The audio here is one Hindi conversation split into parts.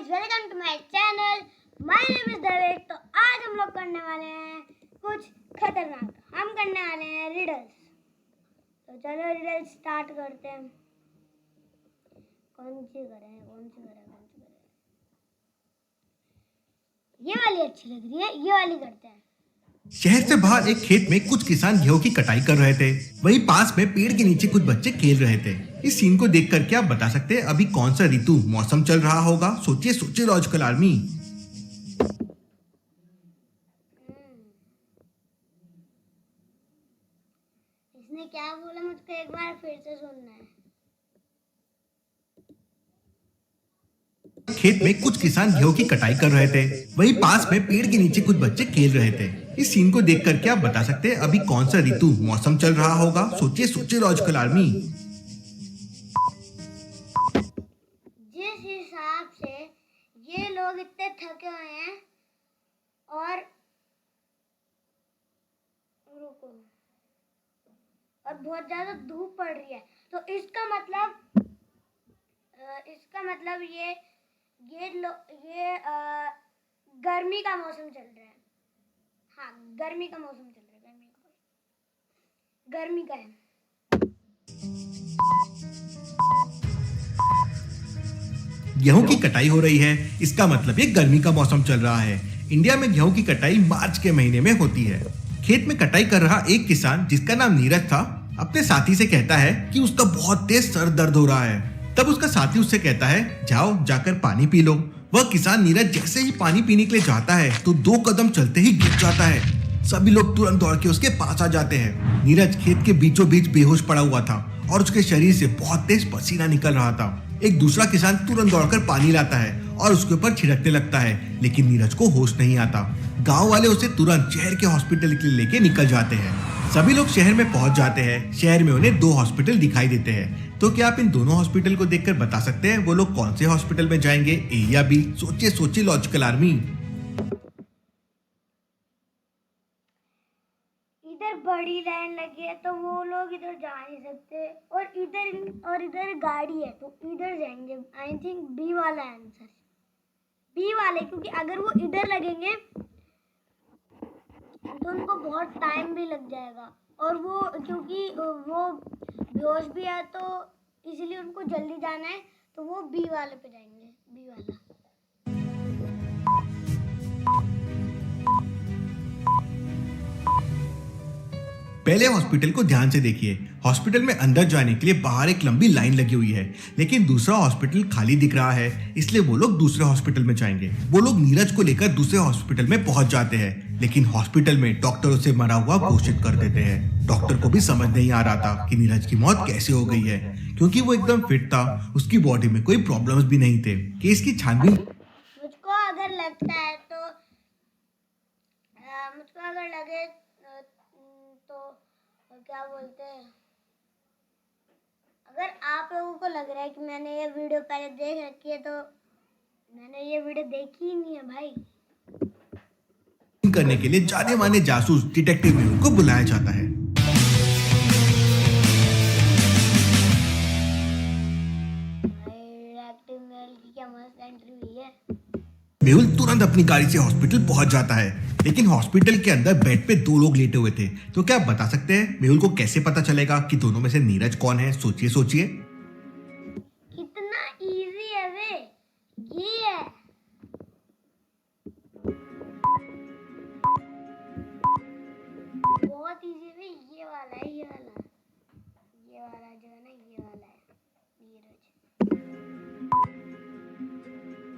Welcome to my channel. My name is Devesh. तो आज हम लोग करने वाले हैं कुछ खतरनाक। हम करने वाले हैं रिडल्स। तो चलो रिडल्स स्टार्ट करते हैं। कौन सी करें? ये वाली अच्छी लग रही है, ये वाली करते हैं। शहर से बाहर एक खेत में कुछ किसान गेहूं की कटाई कर रहे थे। वहीं पास में पेड़ के नीचे कुछ बच्चे खेल रहे थे। इस सीन को देखकर क्या आप बता सकते हैं अभी कौन सा ऋतु मौसम चल रहा होगा? सोचिए सोचिए लॉजिकल आर्मी। इसने क्या बोला मुझको एक बार फिर से सुनना है। खेत में कुछ किसान गेहूं की कटाई कर रहे थे। वहीं पास में पेड़ के नीचे कुछ बच्चे खेल रहे थे। इस सीन को देखकर क्या आप बता सकते हैं अभी कौन सा ऋतु मौसम चल रहा होगा? सोचिए सोचिए लॉजिकल आर्मी। जिस हिसाब से ये लोग इतने थके हुए हैं और बहुत ज्यादा धूप पड़ रही है, तो इसका मतलब ये गर्मी का मौसम चल रहा है। हाँ, गर्मी का मौसम चल रहा है। गर्मी का है। गेहूं की कटाई हो रही है, इसका मतलब ये गर्मी का मौसम चल रहा है। इंडिया में गेहूं की कटाई मार्च के महीने में होती है। खेत में कटाई कर रहा एक किसान जिसका नाम नीरज था अपने साथी से कहता है कि उसका बहुत तेज सर दर्द हो रहा है। तब उसका साथी उससे कहता है जाओ जाकर पानी पी लो। वह किसान नीरज जैसे ही पानी पीने के लिए जाता है तो 2 कदम चलते ही गिर जाता है। सभी लोग तुरंत दौड़ के उसके पास आ जाते हैं। नीरज खेत के बीचों बीच बेहोश पड़ा हुआ था और उसके शरीर से बहुत तेज पसीना निकल रहा था। एक दूसरा किसान तुरंत दौड़कर पानी लाता है और उसके ऊपर छिड़कने लगता है, लेकिन नीरज को होश नहीं आता। गांव वाले उसे तुरंत शहर के हॉस्पिटल के लिए लेके निकल जाते हैं। सभी लोग शहर में पहुंच जाते हैं। शहर में उन्हें 2 हॉस्पिटल दिखाई देते हैं। तो क्या आप इन दोनों हॉस्पिटल को देखकर बता सकते हैं वो लोग कौन से हॉस्पिटल में जाएंगे, ए या बी? सोचिए सोचिए लॉजिकल आर्मी। इधर बड़ी लाइन लगी है तो वो लोग इधर जा नहीं सकते, और इधर गाड़ी है तो इधर जाएंगे। आई थिंक बी वाला आंसर, बी वाले, क्योंकि अगर वो इधर लगेंगे तो उनको बहुत टाइम भी लग जाएगा, और वो क्योंकि वो बेहोश भी है तो इसलिए उनको जल्दी जाना है, तो वो बी वाले पे जाएंगे, बी वाला। पहले हॉस्पिटल को ध्यान से देखिए। हॉस्पिटल में अंदर जाने के लिए बाहर एक लंबी लाइन लगी हुई है, लेकिन दूसरा हॉस्पिटल खाली दिख रहा है, इसलिए वो लोग दूसरे हॉस्पिटल में जाएंगे। वो लोग नीरज को लेकर दूसरे हॉस्पिटल में पहुंच जाते हैं, लेकिन हॉस्पिटल में डॉक्टर उसे मरा हुआ घोषित कर देते हैं। डॉक्टर को भी समझ नहीं आ रहा था कि नीरज की मौत कैसे हो गई है, क्योंकि वो एकदम फिट था, उसकी बॉडी में कोई प्रॉब्लम्स भी नहीं थे। केस की छानबीन मुझको अगर लगता है तो मुझको अगर लगे तो क्या बोलते हैं, अगर आप लोगों को लग रहा है कि मैंने ये वीडियो पहले देख रखी है, तो मैंने ये वीडियो देखी ही नहीं है भाई। करने के लिए जाने माने जासूस डिटेक्टिव मेहुल को बुलाया जाता है। क्या मस्त एंट्री हुई है। मेहुल तुरंत अपनी गाड़ी से हॉस्पिटल पहुंच जाता है, लेकिन हॉस्पिटल के अंदर बेड पे 2 लोग लेटे हुए थे। तो क्या आप बता सकते हैं मेहुल को कैसे पता चलेगा कि दोनों में से नीरज कौन है? सोचिए सोचिए। कितना इजी है वे, ये है। बहुत इजी वे, ये वाला है, ये वाला जो है ना, ये वाला है नीरज।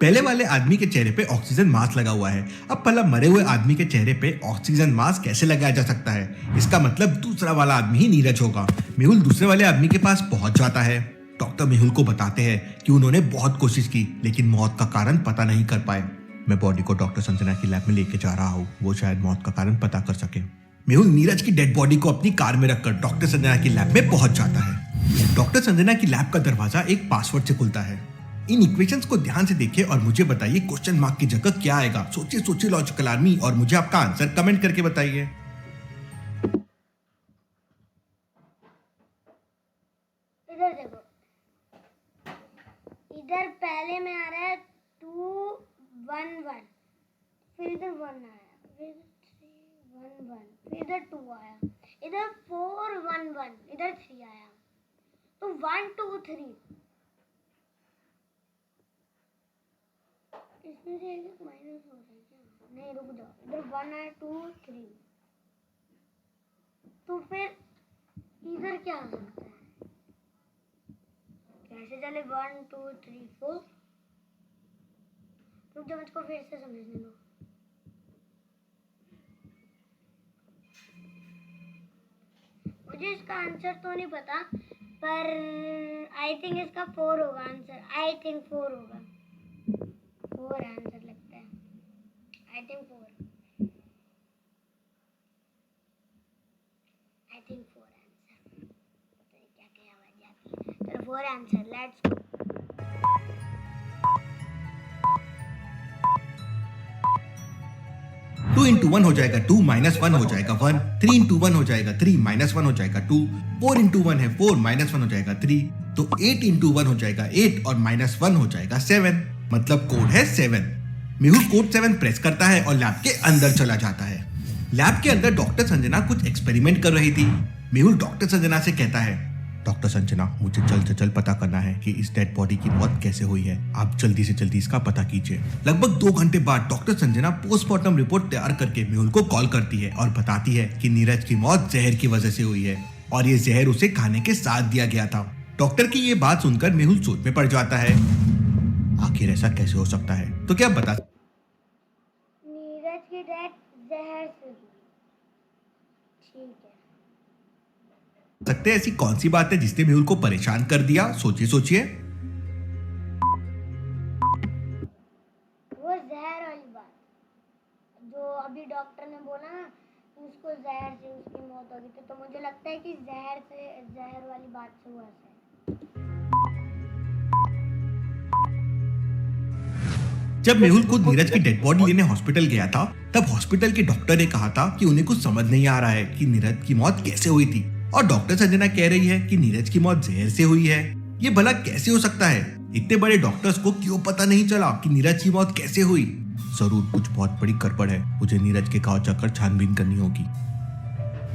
पहले वाले आदमी के चेहरे पे ऑक्सीजन मास्क लगा हुआ है। अब भला मरे हुए आदमी के चेहरे पे ऑक्सीजन मास्क कैसे लगाया जा सकता है? इसका मतलब दूसरा वाला आदमी ही नीरज होगा। मेहुल दूसरे वाले आदमी के पास पहुंच जाता है। डॉक्टर मेहुल को बताते हैं कि उन्होंने बहुत कोशिश की, लेकिन मौत का कारण पता नहीं कर पाए। मैं बॉडी को डॉक्टर संजना की लैब में लेके जा रहा हूँ, वो शायद मौत का कारण पता कर सके। मेहुल नीरज की डेड बॉडी को अपनी कार में रखकर डॉक्टर संजना की लैब में पहुंच जाता है। डॉक्टर संजना की लैब का दरवाजा एक पासवर्ड से खुलता है। इन इक्वेशंस को ध्यान से देखिए और मुझे बताइए क्वेश्चन मार्क की जगह क्या आएगा। सोचिए सोचिए लॉजिकल आर्मी, और मुझे आपका आंसर कमेंट करके बताइए। इधर देखो, इधर पहले में आ रहा है 2 1 1, फिर इधर 1 आया, फिर 3 1 1, फिर इधर 2 आया, इधर 4 1 1, इधर 3 आया, तो 1 2 3 इसमें से एक माइनस हो रहा है क्या? नहीं रुक जाओ, इधर 1 आया 2 3, तो फिर इधर क्या आ सकता है? कैसे चले 1 2 3 4? रुक जाओ, मुझको फिर से समझने दो। मुझे इसका आंसर तो नहीं पता, पर आई थिंक इसका 4 होगा आंसर। आई थिंक 4 होगा, 4 आंसर लगता है। I think 4 answer. क्या क्या आवाज आती है? चलो 4 आंसर, लेट्स गो। 2 into 1 हो जाएगा 2, -1 हो जाएगा 1, 3 into 1 हो जाएगा 3, -1 हो जाएगा 2, 4 into 1 है 4, -1 हो जाएगा 3, तो 8 into 1 हो जाएगा 8 और -1 हो जाएगा 7, मतलब कोड है 7। मेहुल कोड 7 प्रेस करता है और लैब के अंदर चला जाता है। लैब के अंदर डॉक्टर संजना कुछ एक्सपेरिमेंट कर रही थी। मेहुल डॉक्टर संजना से कहता है, डॉक्टर संजना, मुझे जल्द से जल्द पता करना है कि इस डेड बॉडी की मौत कैसे हुई है। आप जल्दी से जल्दी इसका पता कीजिए। लगभग 2 घंटे बाद डॉक्टर संजना पोस्टमार्टम रिपोर्ट तैयार करके मेहुल को कॉल करती है और बताती है कि नीरज की मौत जहर की वजह से हुई है और ये जहर उसे खाने के साथ दिया गया था। डॉक्टर की ये बात सुनकर मेहुल सोच में पड़ जाता है, आखिर ऐसा कैसे हो सकता है? तो क्या बता नीरज की डेथ जहर से हुई। ठीक है, सकते हैं ऐसी कौन सी बात है जिसने मेहुल को परेशान कर दिया? सोचिए सोचिए। वो जहर वाली बात जो अभी डॉक्टर ने बोला ना, उसको जहर से उसकी मौत हो गई थी, तो मुझे लगता है कि जहर वाली बात से हुआ है। जब मेहुल खुद नीरज की डेड बॉडी लेने हॉस्पिटल गया था, तब हॉस्पिटल के डॉक्टर ने कहा था कि उन्हें कुछ समझ नहीं आ रहा है कि नीरज की मौत कैसे हुई थी, और डॉक्टर संजना कह रही है कि नीरज की मौत जहर से हुई है। ये भला कैसे हो सकता है? इतने बड़े डॉक्टर्स को क्यों पता नहीं चला कि नीरज की मौत कैसे हुई? जरूर कुछ बहुत बड़ी गड़बड़ है। मुझे नीरज के गांव जाकर छानबीन करनी होगी।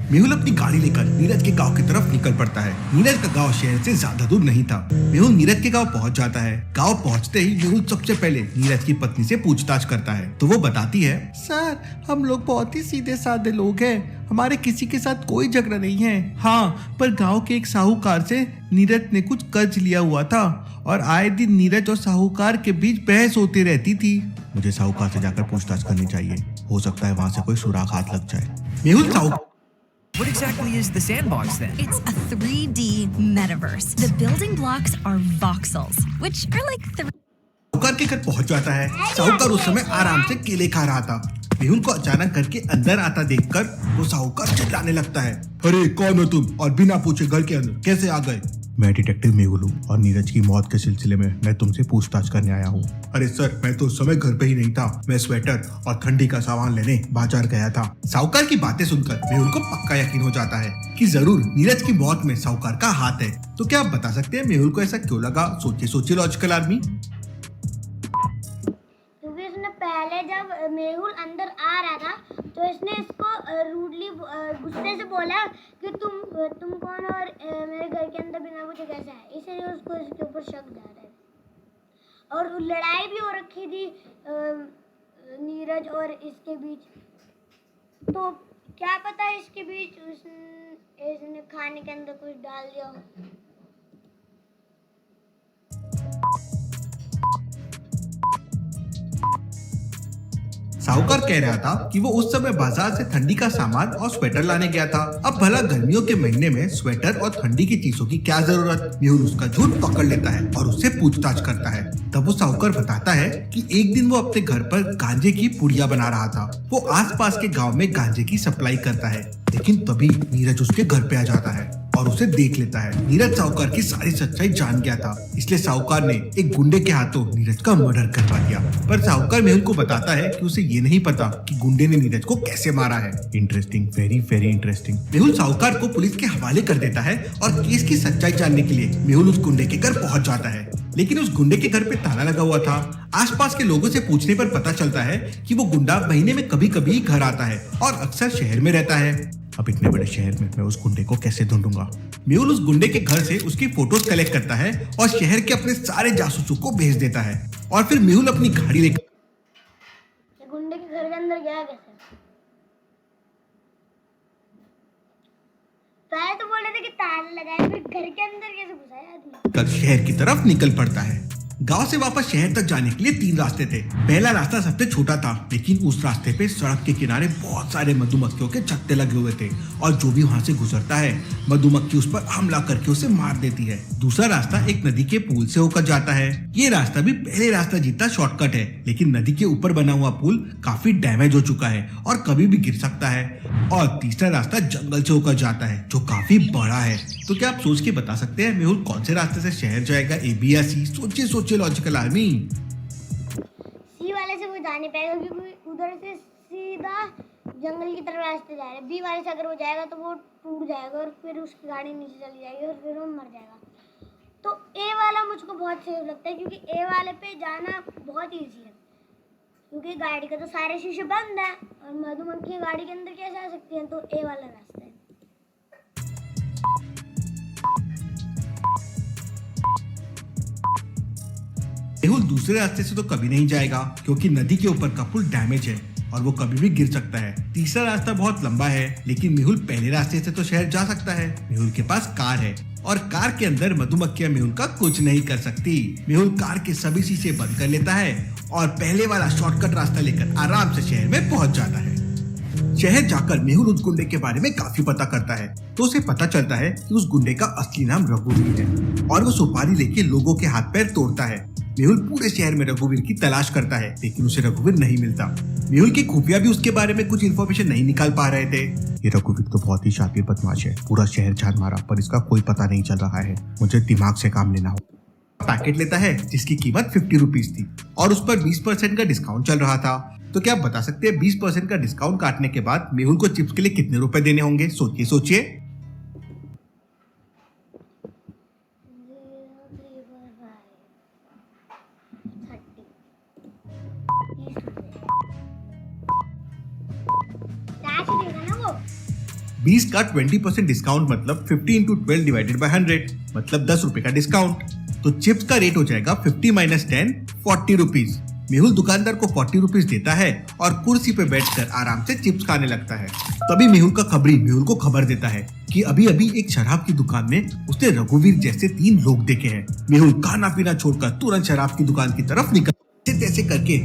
मेहुल अपनी गाड़ी लेकर नीरज के गांव की तरफ निकल पड़ता है। नीरज का गांव शहर से ज्यादा दूर नहीं था। मेहुल नीरज के गांव पहुंच जाता है। गांव पहुंचते ही मेहुल सबसे पहले नीरज की पत्नी से पूछताछ करता है, तो वो बताती है, सर, हम लोग बहुत ही सीधे साधे लोग हैं। हमारे किसी के साथ कोई झगड़ा नहीं है। हाँ, पर गांव के एक साहूकार से नीरज ने कुछ कर्ज लिया हुआ था और आए दिन नीरज और साहूकार के बीच बहस होती रहती थी। मुझे साहूकार से जाकर पूछताछ करनी चाहिए। हो सकता है वहाँ से कोई सुराग हाथ लग जाए। मेहुल साहूकार What exactly is the sandbox then? It's a 3D metaverse. The building blocks are voxels, which are like साहूकार के घर पहुंच जाता है। साहूकार उस समय आराम से केले खा रहा था। मेहुल को अचानक घर के अंदर आता देखकर वो साहूकार चिल्लाने लगता है, अरे कौन हो तुम और बिना पूछे घर के अंदर कैसे आ गए? मैं डिटेक्टिव मेहुल हूँ और नीरज की मौत के सिलसिले में मैं तुमसे पूछताछ करने आया हूँ। अरे सर, मैं तो उस समय घर पे ही नहीं था। मैं स्वेटर और ठंडी का सामान लेने बाजार गया था। साहूकार की बातें सुनकर मेहुल को पक्का यकीन हो जाता है कि जरूर नीरज की मौत में साहूकार का हाथ है। तो क्या आप बता सकते हैं मेहुल को ऐसा क्यों लगा? सोचिए सोचिए लॉजिकल आदमी। क्योंकि इसने पहले जब मेहुल अंदर आ रहा था तो इसने इसको रूडली गुस्से से बोला कि तुम कौन और मेरे घर के अंदर बिना पूछे कैसे आए, इसलिए उसको इसके ऊपर शक जा रहा है। और लड़ाई भी हो रखी थी नीरज और इसके बीच, तो क्या पता इसके बीच इसने खाने के अंदर कुछ डाल दिया हो। साहूकार कह रहा था कि वो उस समय बाजार से ठंडी का सामान और स्वेटर लाने गया था। अब भला गर्मियों के महीने में स्वेटर और ठंडी की चीजों की क्या जरूरत? मेहुल उसका झूठ पकड़ लेता है और उससे पूछताछ करता है। तब वो साहूकार बताता है कि एक दिन वो अपने घर पर गांजे की पुड़िया बना रहा था। वो आसपास के गांव में गांजे की सप्लाई करता है, लेकिन तभी नीरज उसके घर पे आ जाता है और और उसे देख लेता है। नीरज साहूकार की सारी सच्चाई जान गया था, इसलिए साहूकार ने एक गुंडे के हाथों नीरज का मर्डर करवा दिया। पर साहूकार मेहुल को बताता है कि उसे ये नहीं पता कि गुंडे ने नीरज को कैसे मारा है। Interesting, very very interesting. Mehul साहूकार को पुलिस के हवाले कर देता है और केस की सच्चाई जानने के लिए मेहुल उस गुंडे के घर पहुंच जाता है। लेकिन उस गुंडे के घर पे ताला लगा हुआ था। आसपास के लोगों से पूछने पर पता चलता है कि वो गुंडा महीने में कभी कभी घर आता है और अक्सर शहर में रहता है। अब इतने बड़े शहर में मैं उस गुंडे को कैसे ढूंढूंगा? मेहुल उस गुंडे के घर से उसकी फोटोज कलेक्ट करता है और शहर के अपने सारे जासूसों को भेज देता है। और फिर मेहुल अपनी गाड़ी लेकर गुंडे के घर के अंदर गया कैसे? पहले तो बोल रहे थे कि ताला लगाए, फिर घर के अंदर कैसे घुसा है आदमी? शहर की तरफ निकल पड़ता है। गांव से वापस शहर तक जाने के लिए 3 रास्ते थे। पहला रास्ता सबसे छोटा था, लेकिन उस रास्ते पे सड़क के किनारे बहुत सारे मधुमक्खियों के छत्ते लगे हुए थे और जो भी वहां से गुजरता है मधुमक्खी उस पर हमला करके उसे मार देती है। दूसरा रास्ता एक नदी के पुल से होकर जाता है। ये रास्ता भी पहले रास्ता जितना शॉर्टकट है, लेकिन नदी के ऊपर बना हुआ पुल काफी डैमेज हो चुका है और कभी भी गिर सकता है। और तीसरा रास्ता जंगल से होकर जाता है जो काफी बड़ा है। तो क्या आप सोच के बता सकते हैं मेहुल कौन से रास्ते से शहर जाएगा, ए बी या सी? सोचिए लॉजिकल आर्मी। सी वाले से वो जा नहीं पाएगा क्योंकि उधर से सीधा जंगल की तरफ रास्ते जा रहे हैं। बी वाले से अगर वो जाएगा तो वो टूट जाएगा और फिर उसकी गाड़ी नीचे चली जाएगी और फिर वो मर जाएगा। तो ए वाला मुझको बहुत सेफ लगता है क्योंकि ए वाले पे जाना बहुत ईजी है, क्योंकि गाड़ी का तो सारे शीशे बंद है और मधुमक्खी गाड़ी के अंदर कैसे आ सकती हैं। तो ए वाला रास्ता है। मेहुल दूसरे रास्ते से तो कभी नहीं जाएगा क्योंकि नदी के ऊपर का पुल डैमेज है और वो कभी भी गिर सकता है। तीसरा रास्ता बहुत लंबा है, लेकिन मेहुल पहले रास्ते से तो शहर जा सकता है। मेहुल के पास कार है और कार के अंदर मधुमक्खियां मेहुल का कुछ नहीं कर सकती। मेहुल कार के सभी शीशे बंद कर लेता है और पहले वाला शॉर्टकट रास्ता लेकर आराम से शहर में पहुंच जाता है। शहर जाकर मेहुल उस गुंडे के बारे में काफी पता करता है तो उसे पता चलता है कि उस गुंडे का असली नाम रघुवीर है और वो सुपारी लेके लोगों के हाथ पैर तोड़ता है। मेहुल पूरे शहर में रघुवीर की तलाश करता है, लेकिन उसे रघुवीर नहीं मिलता। मेहुल की खुफिया भी उसके बारे में कुछ इन्फॉर्मेशन नहीं निकाल पा रहे थे। ये रघुवीर तो बहुत ही शातिर बदमाश है, पूरा शहर छान मारा पर इसका कोई पता नहीं चल रहा है। मुझे दिमाग से काम लेना होगा। पैकेट लेता है जिसकी कीमत 50 रुपीज थी और उस पर 20% का डिस्काउंट चल रहा था। तो क्या आप बता सकते हैं 20% का डिस्काउंट काटने के बाद मेहुल को चिप्स के लिए कितने रुपए देने होंगे? सोचिए। कैश देगा ना वो। 20 का 20% डिस्काउंट मतलब 50 into 12 डिवाइडेड बाय 100 मतलब 10 रुपए का डिस्काउंट। तो चिप्स का रेट हो जाएगा 50 - 10 40 रुपीज। मेहुल दुकानदार को 40 रुपीज देता है और कुर्सी पे बैठकर आराम से चिप्स खाने लगता है। तभी मेहुल का खबरी मेहुल को खबर देता है कि अभी अभी एक शराब की दुकान में उसने रघुवीर जैसे 3 लोग देखे हैं। मेहुल खाना पीना छोड़कर तुरंत शराब की दुकान की तरफ निकल तैसे करके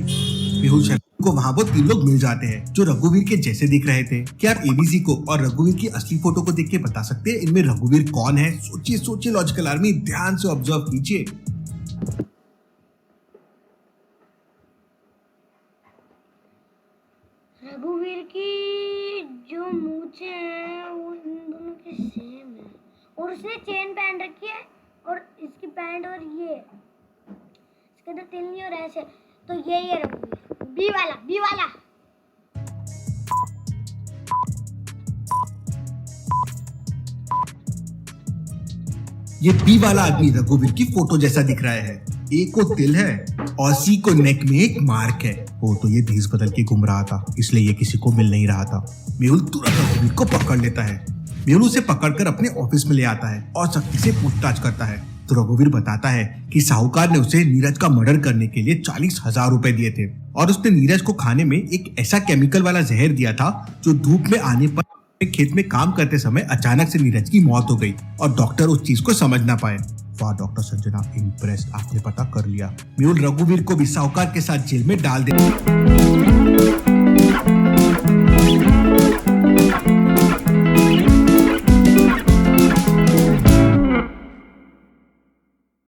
मेहुल शराब को वहाँ वो 3 लोग मिल जाते हैं जो रघुवीर के जैसे दिख रहे थे। क्या आप एबीसी को और रघुवीर की असली फोटो को देख के बता सकते हैं इनमें रघुवीर कौन है? सोचिए लॉजिकल आर्मी, ध्यान से ऑब्जर्व कीजिए। रघुवीर की जो मूछें हैं वो इन दोनों की सेम है और उसने चेन पहन रखी है और इसकी पैंट और ये इसके अंदर तिल्ली और ऐसे। तो ये रघुवीर बी वाला। ये बी वाला आदमी रघुवीर की फोटो जैसा दिख रहा है। ए को तिल है और सी को नेक में एक मार्क है। वो तो ये भेष बदल के घूम रहा था, इसलिए ये किसी को मिल नहीं रहा था। मेहुल तुरंत रघुवीर को पकड़ लेता है। मेहुल उसे पकड़कर अपने ऑफिस में ले आता है और सख्ती से पूछताछ करता है। तो रघुवीर बताता है कि साहूकार ने उसे नीरज का मर्डर करने के लिए 40,000 रुपए दिए थे और उसने नीरज को खाने में एक ऐसा केमिकल वाला जहर दिया था जो धूप में आने पर खेत में काम करते समय अचानक से नीरज की मौत हो गई और डॉक्टर उस चीज को समझ ना पाए। वाह डॉक्टर संजना, इम्प्रेस्ड, आपने पता कर लिया। मेहुल रघुवीर को भी साहूकार के साथ जेल में डाल देते।